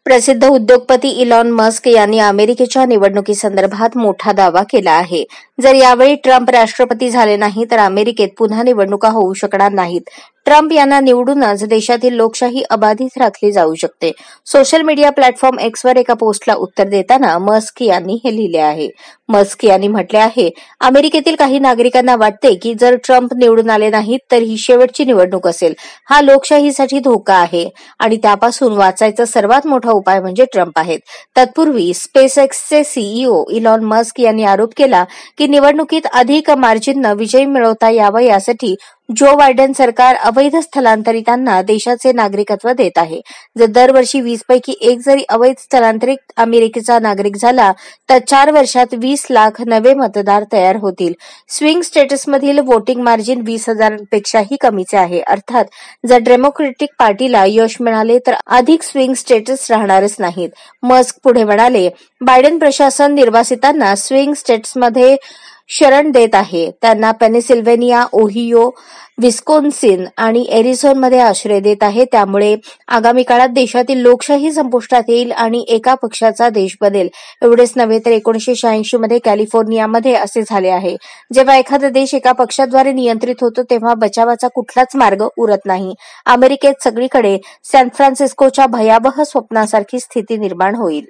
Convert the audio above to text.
प्रसिद्ध उद्योगपती Elon Musk यांनी अमेरिकेच्या निवडणुकीसंदर्भात मोठा दावा केला आहे. जर यावेळी ट्रम्प राष्ट्रपती झाले नाही तर अमेरिकेत पुन्हा निवडणुका होऊ शकणार नाहीत. ट्रम्प यांना निवडूनच देशातील लोकशाही अबाधित राखली जाऊ शकते. सोशल मीडिया प्लॅटफॉर्म एक्सवर एका पोस्टला उत्तर देताना मस्क यांनी हे लिहिले आहे. मस्क यांनी म्हटले आहे, अमेरिकेतील काही नागरिकांना वाटते की जर ट्रम्प निवडून आले नाहीत तर ही शेवटची निवडणूक असेल. हा लोकशाहीसाठी धोका आहे आणि त्यापासून वाचायचा सर्वात मोठा उपाय म्हणजे ट्रम्प आहेत. तत्पूर्वी स्पेसएक्सचे सीईओ इलॉन मस्क यांनी आरोप केला की निवडणुकीत अधिक मार्जिननं विजय मिळवता यावा यासाठी जो बायडेन सरकार अवैध स्थलांतरितांना देशाचे नागरिकत्व देत आहे. जर दरवर्षी 20 पैकी एक जरी अवैध स्थलांतरित अमेरिकेचा नागरिक झाला तर 4 वर्षात 20 लाख नवे मतदार तयार होतील. स्विंग स्टेटसमधील वोटिंग मार्जिन 20,000पेक्षाही कमीचे आहे. अर्थात जर डेमोक्रॅटिक पार्टीला यश मिळाले तर अधिक स्विंग स्टेटस राहणारच नाहीत. मस्क पुढे म्हणाले, बायडेन प्रशासन निर्वासितांना स्विंग स्टेट्समध्ये शरण देत आहे. त्यांना पेनसिल्व्हेनिया, ओहियो, विस्कॉन्सिन आणि एरिझोनामध्ये आश्रय देत आहे. त्यामुळे आगामी काळात देशातील लोकशाही संपुष्टात येईल आणि एका पक्षाचा देश बनेल. एवढेच नव्हे तर 1986 मध्ये कॅलिफोर्नियामध्ये असे झाले आहे. जेव्हा एखादा देश एका पक्षाद्वारे नियंत्रित होतो तेव्हा बचावाचा कुठलाच मार्ग उरत नाही. अमेरिकेत सगळीकडे सॅन फ्रान्सिस्कोच्या भयावह स्वप्नासारखी स्थिती निर्माण होईल.